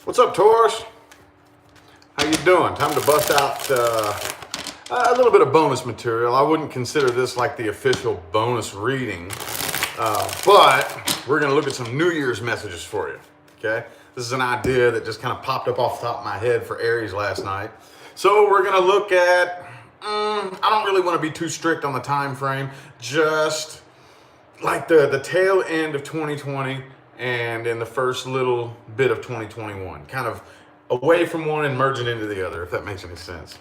What's up, Taurus? How you doing? Time to bust out a little bit of bonus material. I wouldn't consider this like the official bonus reading, but we're going to look at some New Year's messages for you, okay? This is an idea that just kind of popped up off the top of my head for Aries last night. So we're going to look at, I don't really want to be too strict on the time frame, just like the tail end of 2020 and in the first little bit of 2021, kind of away from one and merging into the other, if that makes any sense.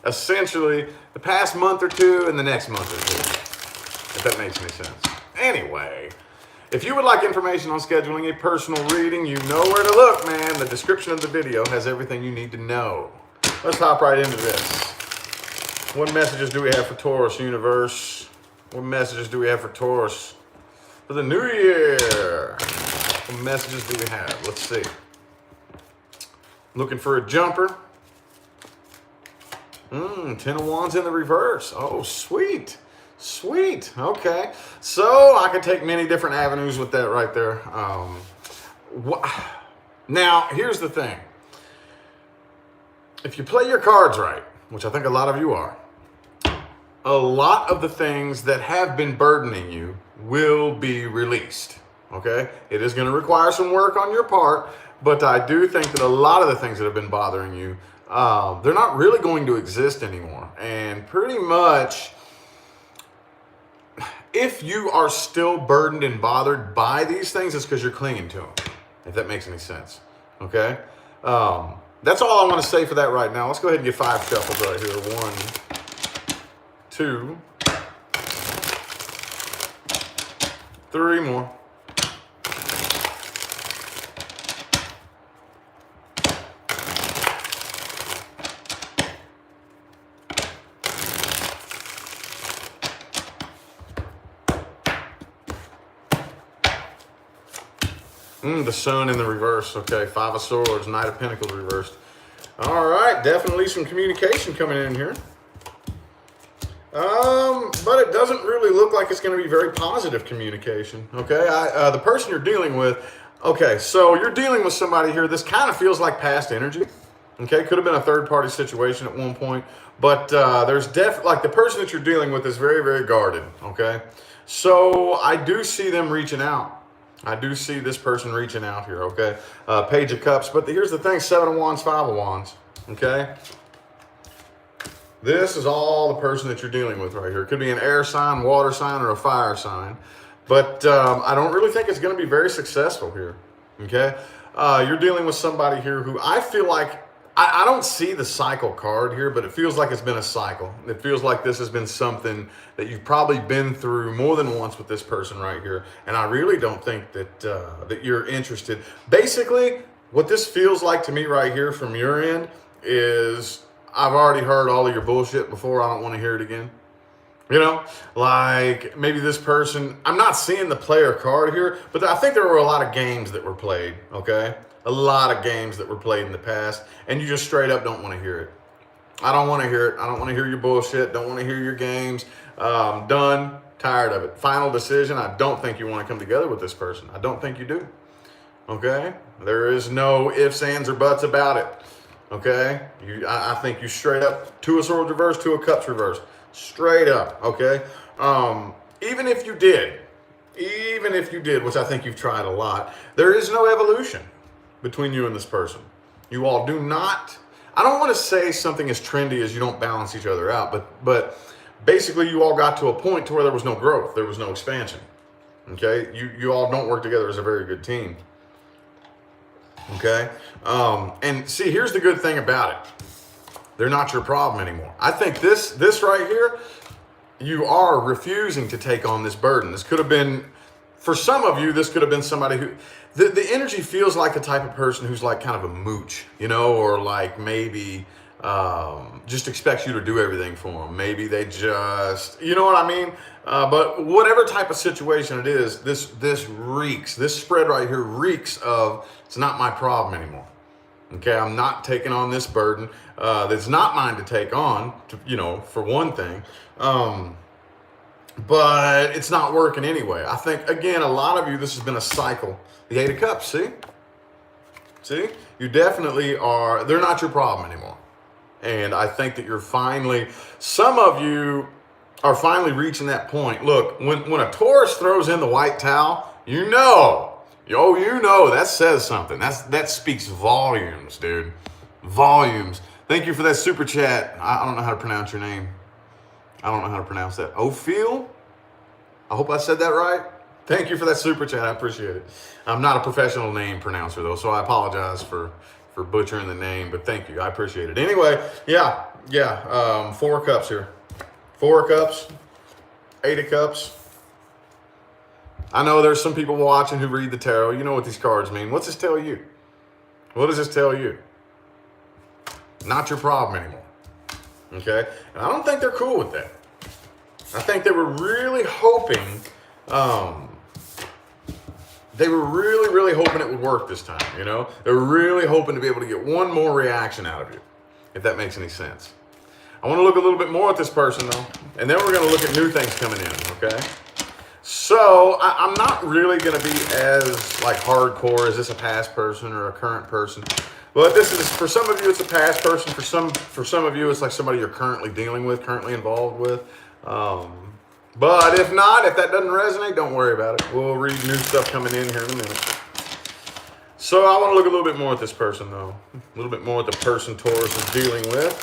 Essentially, the past month or two and the next month or two, if that makes any sense. Anyway, if you would like information on scheduling a personal reading, you know where to look, man. The description of the video has everything you need to know. Let's hop right into this. What messages do we have for Taurus, universe? What messages do we have for Taurus for the new year? What messages do we have? Let's see. Looking for a jumper. 10 of Wands in the reverse. Oh, sweet. Sweet. Okay. So I could take many different avenues with that right there. Now, here's the thing. If you play your cards right, which I think a lot of you are, a lot of the things that have been burdening you will be released. Okay? It is going to require some work on your part, but I do think that a lot of the things that have been bothering you, they're not really going to exist anymore. And pretty much, if you are still burdened and bothered by these things, it's because you're clinging to them, if that makes any sense. Okay? That's all I want to say for that right now. Let's go ahead and get 5 shuffles right here. 1, 2, 3 more. The Sun in the reverse. Okay, 5 of Swords, Knight of Pentacles reversed. All right, definitely some communication coming in here. But it doesn't really look like it's going to be very positive communication. Okay, the person you're dealing with. Okay, so you're dealing with somebody here. This kind of feels like past energy. Okay, could have been a third-party situation at one point, but there's definitely, like, the person that you're dealing with is very, very guarded. Okay, so I do see them reaching out. I do see this person reaching out here, okay? Page of Cups, but here's the thing, 7 of Wands, 5 of Wands, okay? This is all the person that you're dealing with right here. It could be an air sign, water sign, or a fire sign, but I don't really think it's going to be very successful here, okay? You're dealing with somebody here who I feel like, I don't see the cycle card here, but it feels like it's been a cycle. It feels like this has been something that you've probably been through more than once with this person right here. And I really don't think that that you're interested. Basically, what this feels like to me right here from your end is, I've already heard all of your bullshit before. I don't want to hear it again. You know, like maybe this person, I'm not seeing the player card here, but I think there were a lot of games that were played, okay? A lot of games that were played in the past, and you just straight up don't want to hear it. I don't want to hear it. I don't want to hear your bullshit. Don't want to hear your games. Done. Tired of it. Final decision. I don't think you want to come together with this person. I don't think you do. Okay? There is no ifs, ands, or buts about it. Okay? I think you straight up, 2 of Swords reversed, 2 of Cups reversed. Straight up. Okay? Even if you did, which I think you've tried a lot, there is no evolution between you and this person. You all do not, I don't want to say something as trendy as you don't balance each other out, but basically you all got to a point to where there was no growth, there was no expansion. Okay? You all don't work together as a very good team. Okay? And see, here's the good thing about it. They're not your problem anymore. I think this right here, you are refusing to take on this burden. This could have been, for some of you, this could have been somebody who, the energy feels like the type of person who's like kind of a mooch, you know, or like maybe just expects you to do everything for them. Maybe they just, you know what I mean? But whatever type of situation it is, this reeks, this spread right here reeks of, it's not my problem anymore. Okay, I'm not taking on this burden. That's not mine to take on, you know, for one thing. But it's not working anyway. I think, again, a lot of you, this has been a cycle. The 8 of Cups, see? See, you definitely are, they're not your problem anymore. And I think that you're finally, some of you are finally reaching that point. Look, when a Taurus throws in the white towel, that says something. That speaks volumes, dude. Volumes. Thank you for that super chat. I don't know how to pronounce your name. I don't know how to pronounce that. Ophil? I hope I said that right. Thank you for that super chat. I appreciate it. I'm not a professional name pronouncer, though, so I apologize for butchering the name, but thank you. I appreciate it. Anyway, yeah. 4 cups here. 4 cups. 8 of cups. I know there's some people watching who read the tarot. You know what these cards mean. What's this tell you? What does this tell you? Not your problem anymore. Okay? And I don't think they're cool with that. I think they were really hoping, really hoping it would work this time, you know? They were really hoping to be able to get one more reaction out of you, if that makes any sense. I want to look a little bit more at this person, though, and then we're going to look at new things coming in, okay? So I'm not really going to be as like hardcore. Is this a past person or a current person? But this is, for some of you, it's a past person. For some of you, it's like somebody you're currently dealing with, currently involved with. But if not, if that doesn't resonate, don't worry about it. We'll read new stuff coming in here in a minute. So I want to look a little bit more at this person, though. A little bit more at the person Taurus is dealing with.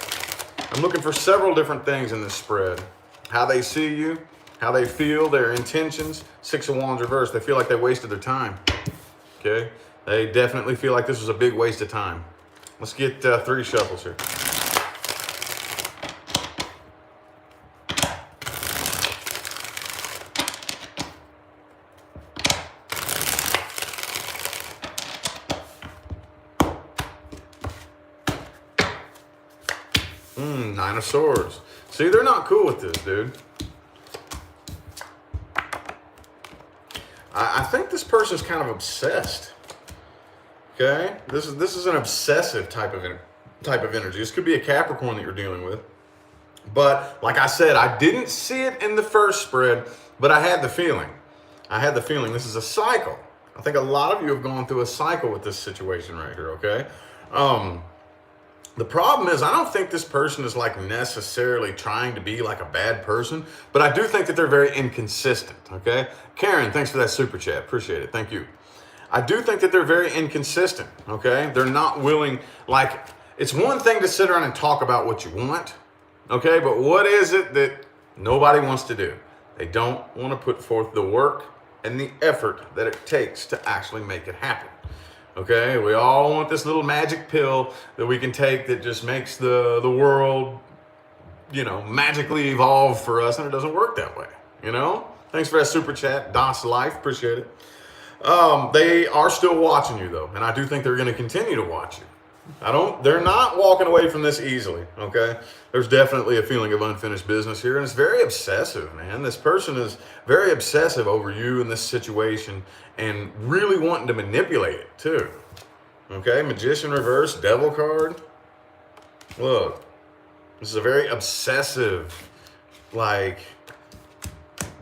I'm looking for several different things in this spread. How they see you, how they feel, their intentions. 6 of Wands reversed. They feel like they wasted their time. Okay? They definitely feel like this was a big waste of time. Let's get 3 shuffles here. Nine of Swords. See, they're not cool with this, dude. I think this person's kind of obsessed. Okay, this is an obsessive type of energy. This could be a Capricorn that you're dealing with. But like I said, I didn't see it in the first spread, but I had the feeling. This is a cycle. I think a lot of you have gone through a cycle with this situation right here. Okay. The problem is, I don't think this person is like necessarily trying to be like a bad person, but I do think that they're very inconsistent, okay? Karen, thanks for that super chat. Appreciate it. Thank you. I do think that they're very inconsistent, okay? They're not willing, like, it's one thing to sit around and talk about what you want, okay? But what is it that nobody wants to do? They don't want to put forth the work and the effort that it takes to actually make it happen. Okay, we all want this little magic pill that we can take that just makes the world, you know, magically evolve for us, and it doesn't work that way, you know? Thanks for that super chat, Das Life, appreciate it. They are still watching you, though, and I do think they're going to continue to watch you. They're not walking away from this easily, okay? There's definitely a feeling of unfinished business here, and it's very obsessive, man. This person is very obsessive over you in this situation and really wanting to manipulate it, too. Okay, Magician reverse, Devil card. Look, this is a very obsessive, like,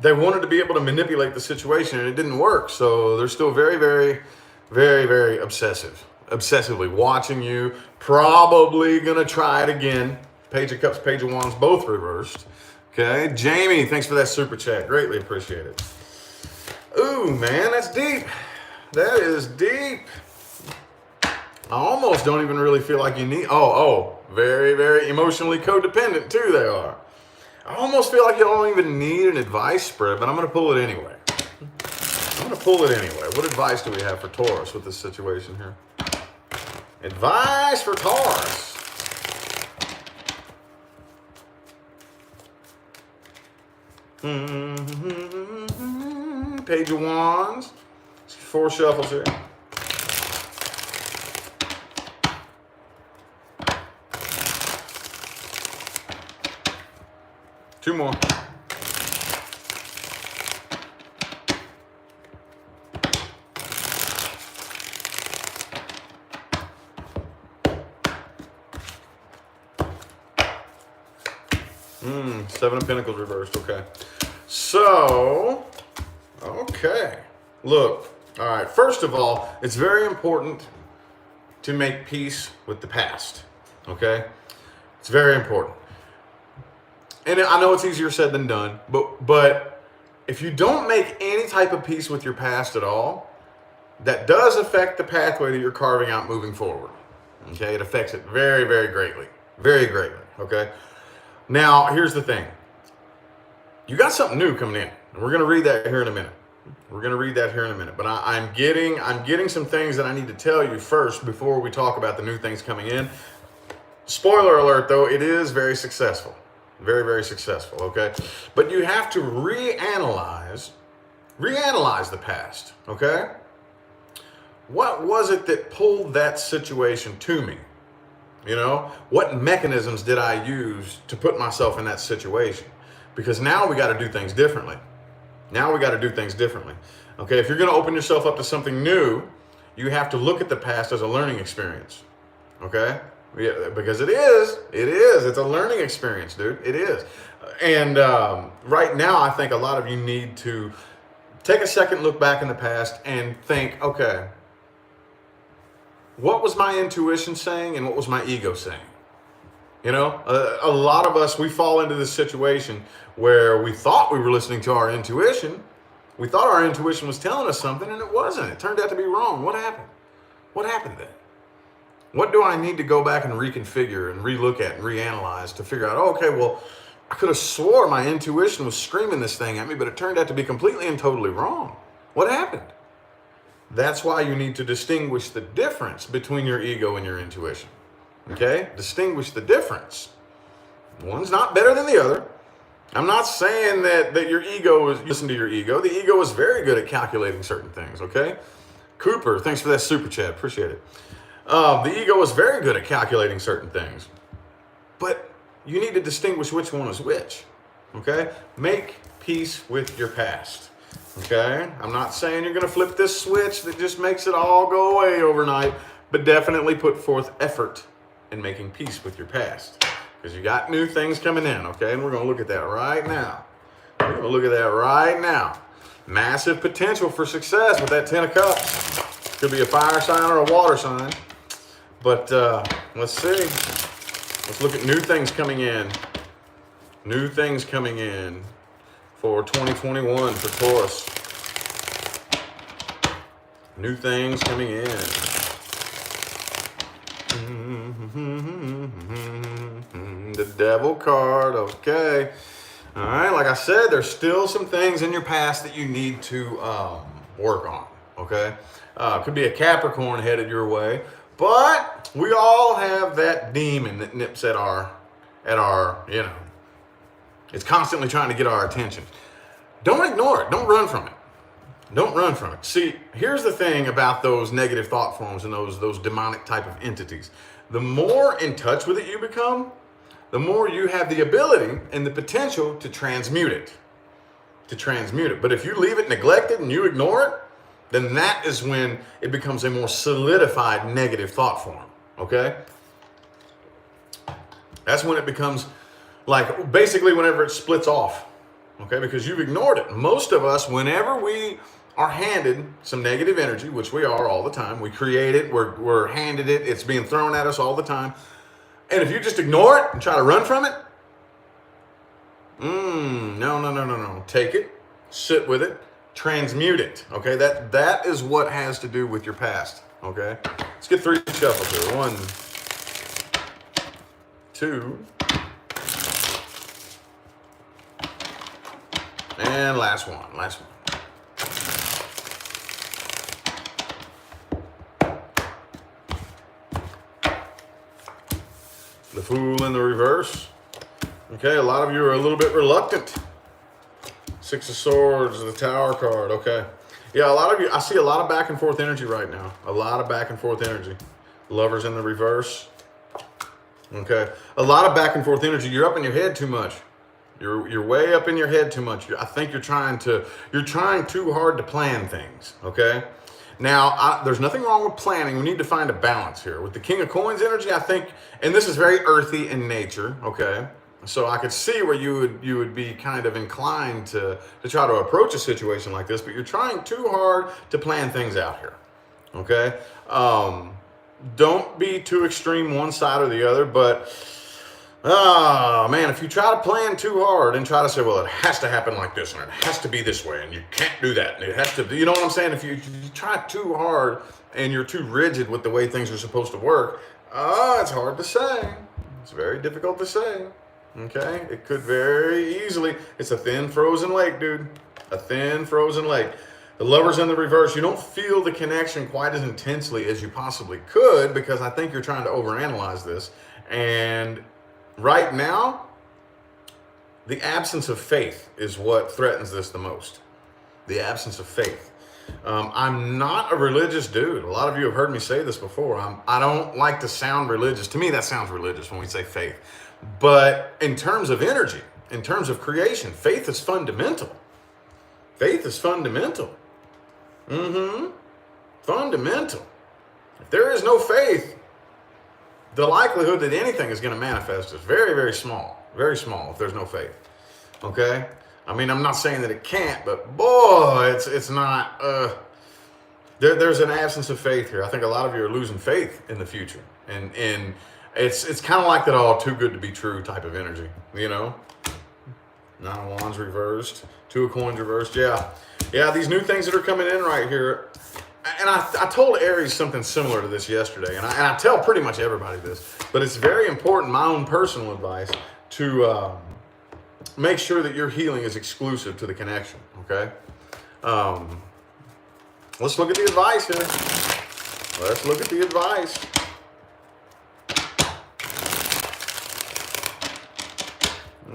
they wanted to be able to manipulate the situation, and it didn't work, so they're still very, very, very, very obsessive. Obsessively watching you, probably gonna try it again. Page of Cups, Page of Wands, both reversed. Okay, Jamie, thanks for that super chat. Greatly appreciate it. Ooh, man, that's deep. That is deep. I almost don't even really feel like you need. Very, very emotionally codependent too. They are. I almost feel like you don't even need an advice spread, but I'm gonna pull it anyway. What advice do we have for Taurus with this situation here? Advice for Taurus. Page of Wands. 4 shuffles here. Two more. Seven of Pentacles reversed. Okay. So, okay. Look. All right. First of all, it's very important to make peace with the past, okay? It's very important. And I know it's easier said than done, but if you don't make any type of peace with your past at all, that does affect the pathway that you're carving out moving forward. Okay, it affects it very, very greatly. Very greatly, okay? Now, here's the thing. You got something new coming in. And we're going to read that here in a minute. But I'm getting some things that I need to tell you first before we talk about the new things coming in. Spoiler alert, though, it is very successful. Very, very successful, okay? But you have to reanalyze the past, okay? What was it that pulled that situation to me? You know, what mechanisms did I use to put myself in that situation? Because now we got to do things differently. Okay, if you're going to open yourself up to something new, you have to look at the past as a learning experience. Okay? Yeah, because it's a learning experience, dude. It is. And right now, I think a lot of you need to take a second look back in the past and think, okay, what was my intuition saying and what was my ego saying? You know, a lot of us, we fall into this situation where we thought we were listening to our intuition. We thought our intuition was telling us something and it wasn't. It turned out to be wrong. What happened? What happened then? What do I need to go back and reconfigure and relook at and reanalyze to figure out, oh, okay, well, I could have swore my intuition was screaming this thing at me, but it turned out to be completely and totally wrong. What happened? That's why you need to distinguish the difference between your ego and your intuition. Okay? Distinguish the difference. One's not better than the other. I'm not saying that your ego is, listen to your ego. The ego is very good at calculating certain things, okay? Cooper, thanks for that super chat. Appreciate it. The ego is very good at calculating certain things. But you need to distinguish which one is which, okay? Make peace with your past, okay? I'm not saying you're going to flip this switch that just makes it all go away overnight, but definitely put forth effort in making peace with your past. Because you got new things coming in, okay? And we're going to look at that right now. Massive potential for success with that 10 of Cups. Could be a fire sign or a water sign. But let's see. Let's look at new things coming in. New things coming in for 2021 for Taurus. New things coming in. The Devil card, okay. All right, like I said, there's still some things in your past that you need to work on, okay? Could be a Capricorn headed your way, but we all have that demon that nips at our, you know, it's constantly trying to get our attention. Don't ignore it. Don't run from it. Don't run from it. See, here's the thing about those negative thought forms and those demonic type of entities. The more in touch with it you become, the more you have the ability and the potential to transmute it. But if you leave it neglected and you ignore it, then that is when it becomes a more solidified negative thought form, okay? That's when it becomes like, basically whenever it splits off, okay? Because you've ignored it. Most of us, whenever we are handed some negative energy, which we are all the time, we create it, we're handed it, it's being thrown at us all the time. And if you just ignore it and try to run from it, no. Take it, sit with it, transmute it, okay? That is what has to do with your past, okay? Let's get 3 shuffles here. 1, 2, and last one. The Fool in the reverse. Okay, a lot of you are a little bit reluctant. 6 of Swords, the Tower card, okay. Yeah, a lot of you, I see a lot of back and forth energy right now. A lot of back and forth energy. Lovers in the reverse. Okay, a lot of back and forth energy. You're up in your head too much. You're way up in your head too much. I think you're trying too hard to plan things, okay? Now, there's nothing wrong with planning. We need to find a balance here. With the King of Coins energy, I think, and this is very earthy in nature, okay? So I could see where you would be kind of inclined to try to approach a situation like this, but you're trying too hard to plan things out here, okay? don't be too extreme one side or the other, but man, if you try to plan too hard and try to say, well, it has to happen like this and it has to be this way and you can't do that and it has to, you know what I'm saying? If you try too hard and you're too rigid with the way things are supposed to work, it's hard to say. It's very difficult to say. Okay? It could very easily, it's a thin frozen lake, dude. A thin frozen lake. The Lover's in the reverse. You don't feel the connection quite as intensely as you possibly could because I think you're trying to overanalyze this. And right now, the absence of faith is what threatens this the most. The absence of faith. I'm not a religious dude. A lot of you have heard me say this before. I don't like to sound religious. To me, that sounds religious when we say faith. But in terms of energy, in terms of creation, faith is fundamental. Faith is fundamental. Fundamental. If there is no faith, the likelihood that anything is going to manifest is very, very small. Very small if there's no faith. Okay? I mean, I'm not saying that it can't, but boy, it's not. There's an absence of faith here. I think a lot of you are losing faith in the future. And it's kind of like that all too good to be true type of energy, you know? 9 of Wands reversed, 2 of Coins reversed. Yeah, these new things that are coming in right here. And I told Aries something similar to this yesterday, and I tell pretty much everybody this, but it's very important, my own personal advice, to make sure that your healing is exclusive to the connection, okay? Let's look at the advice here. Let's look at the advice.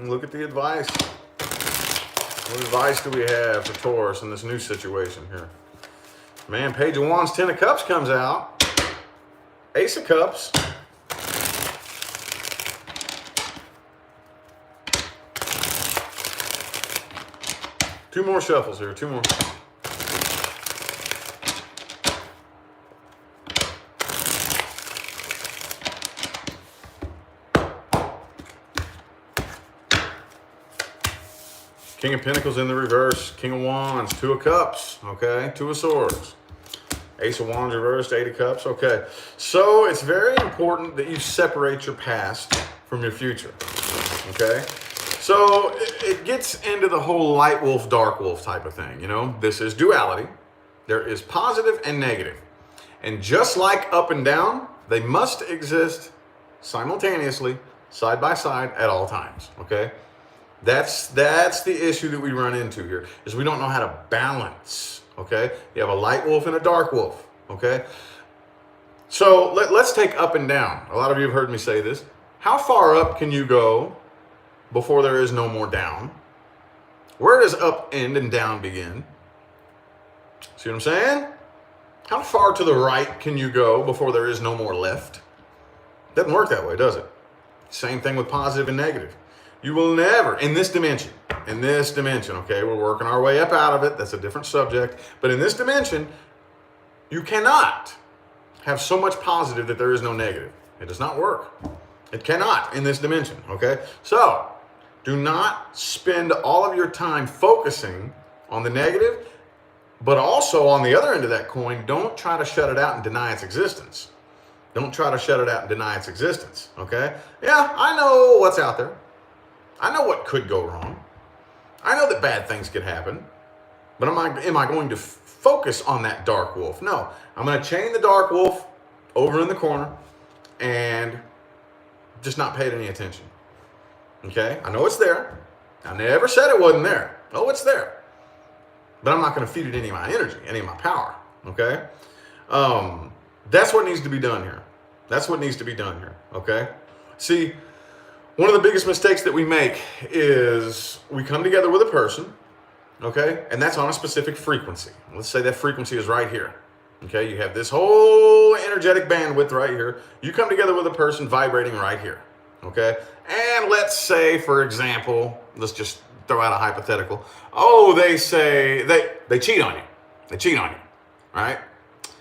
Look at the advice. What advice do we have for Taurus in this new situation here? Man, Page of Wands, 10 of Cups comes out. Ace of Cups. Two more shuffles here, 2 more. King of Pentacles in the reverse, King of Wands, 2 of Cups, okay, 2 of Swords. Ace of Wands reversed, 8 of Cups, okay. So it's very important that you separate your past from your future, okay? So it gets into the whole light wolf, dark wolf type of thing, you know? This is duality. There is positive and negative. And just like up and down, they must exist simultaneously, side by side at all times, okay? That's the issue that we run into here, is we don't know how to balance, okay? You have a light wolf and a dark wolf, okay? So let's take up and down. A lot of you have heard me say this. How far up can you go before there is no more down? Where does up end and down begin? See what I'm saying? How far to the right can you go before there is no more left? Doesn't work that way, does it? Same thing with positive and negative. You will never, in this dimension, okay, we're working our way up out of it. That's a different subject. But in this dimension, you cannot have so much positive that there is no negative. It does not work. It cannot in this dimension, okay? So, do not spend all of your time focusing on the negative, but also on the other end of that coin, don't try to shut it out and deny its existence. Don't try to shut it out and deny its existence, okay? Yeah, I know what's out there. I know what could go wrong. I know that bad things could happen. But am I going to focus on that dark wolf? No. I'm going to chain the dark wolf over in the corner and just not pay any attention. Okay? I know it's there. I never said it wasn't there. Oh, it's there. But I'm not going to feed it any of my energy, any of my power. Okay? That's what needs to be done here. That's what needs to be done here. Okay? See, one of the biggest mistakes that we make is we come together with a person, okay, and that's on a specific frequency. Let's say that frequency is right here, okay? You have this whole energetic bandwidth right here. You come together with a person vibrating right here, okay? And let's say, for example, let's just throw out a hypothetical. Oh, they say they cheat on you. They cheat on you, right?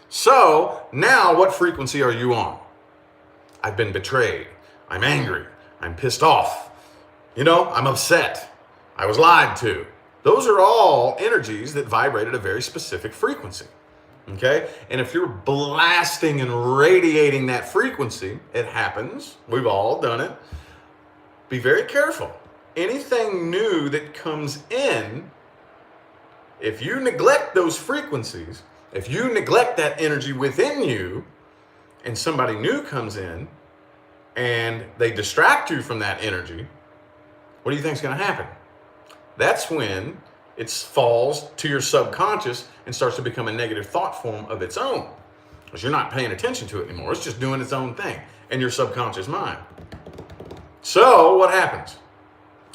So now what frequency are you on? I've been betrayed. I'm angry. I'm pissed off. You know, I'm upset. I was lied to. Those are all energies that vibrate at a very specific frequency. Okay? And if you're blasting and radiating that frequency, it happens. We've all done it. Be very careful. Anything new that comes in, if you neglect those frequencies, if you neglect that energy within you, and somebody new comes in and they distract you from that energy, what do you think is going to happen? That's when it falls to your subconscious and starts to become a negative thought form of its own, because you're not paying attention to it anymore. It's just doing its own thing in your subconscious mind. So what happens?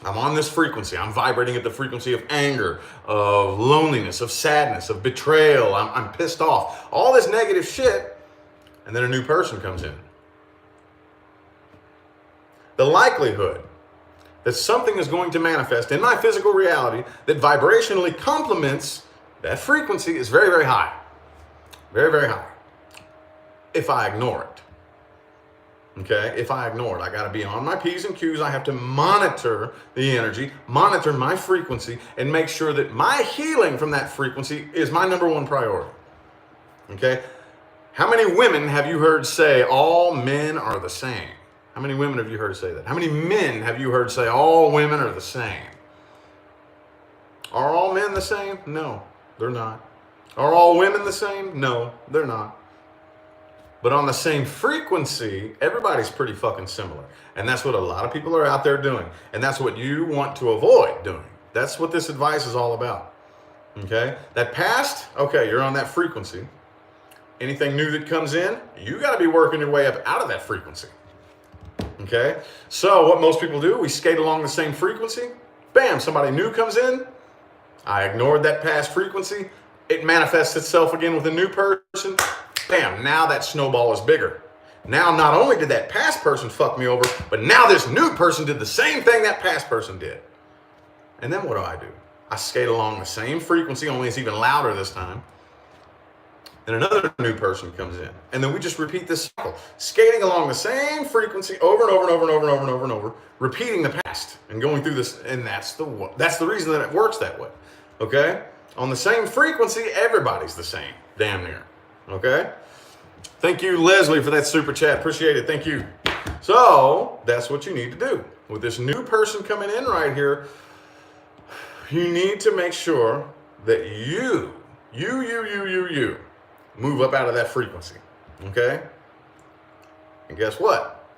I'm on this frequency. I'm vibrating at the frequency of anger, of loneliness, of sadness, of betrayal. I'm pissed off. All this negative shit. And then a new person comes in. The likelihood that something is going to manifest in my physical reality that vibrationally complements that frequency is very, very high. Very, very high. If I ignore it. Okay, if I ignore it, I got to be on my P's and Q's. I have to monitor the energy, monitor my frequency, and make sure that my healing from that frequency is my number one priority. Okay, how many women have you heard say all men are the same? How many women have you heard say that? How many men have you heard say all women are the same? Are all men the same? No, they're not. Are all women the same? No, they're not. But on the same frequency, everybody's pretty fucking similar. And that's what a lot of people are out there doing. And that's what you want to avoid doing. That's what this advice is all about. Okay? That past, okay, you're on that frequency. Anything new that comes in, you got to be working your way up out of that frequency. Okay? So what most people do, we skate along the same frequency. Bam, somebody new comes in. I ignored that past frequency. It manifests itself again with a new person. Bam, now that snowball is bigger. Now, not only did that past person fuck me over, but now this new person did the same thing that past person did. And then what do? I skate along the same frequency, only it's even louder this time. And another new person comes in. And then we just repeat this cycle, skating along the same frequency over and over and over and over and over and over and over, repeating the past and going through this. And that's the reason that it works that way. Okay? On the same frequency, everybody's the same, damn near. Okay? Thank you, Leslie, for that super chat. Appreciate it. Thank you. So that's what you need to do. With this new person coming in right here, you need to make sure that you move up out of that frequency. Okay? And guess what?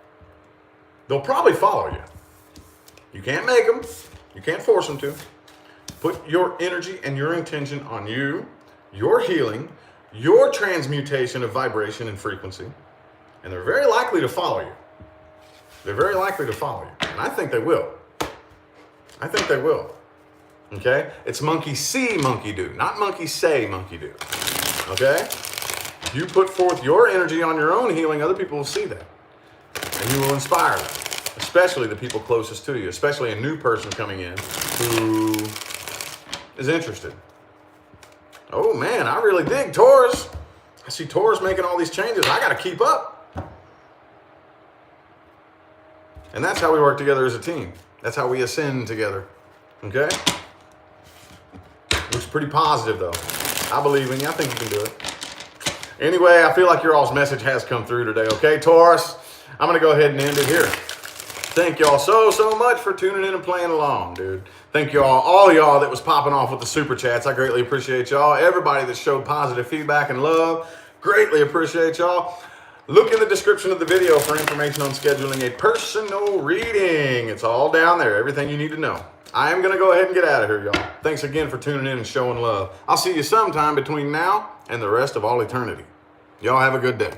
They'll probably follow you. You can't make them. You can't force them to. Put your energy and your intention on you, your healing, your transmutation of vibration and frequency, and they're very likely to follow you. They're very likely to follow you, and I think they will. I think they will. Okay? It's monkey see, monkey do, not monkey say, monkey do. Okay? You put forth your energy on your own healing, other people will see that, and you will inspire them, especially the people closest to you, especially a new person coming in who is interested. Oh man, I really dig Taurus. I see Taurus making all these changes. I got to keep up. And that's how we work together as a team. That's how we ascend together. Okay? Looks pretty positive though. I believe in you. I think you can do it. Anyway, I feel like your all's message has come through today. Okay, Taurus? I'm going to go ahead and end it here. Thank y'all so much for tuning in and playing along, dude. Thank y'all, all y'all that was popping off with the super chats. I greatly appreciate y'all. Everybody that showed positive feedback and love, greatly appreciate y'all. Look in the description of the video for information on scheduling a personal reading. It's all down there, everything you need to know. I am going to go ahead and get out of here, y'all. Thanks again for tuning in and showing love. I'll see you sometime between now and the rest of all eternity. Y'all have a good day.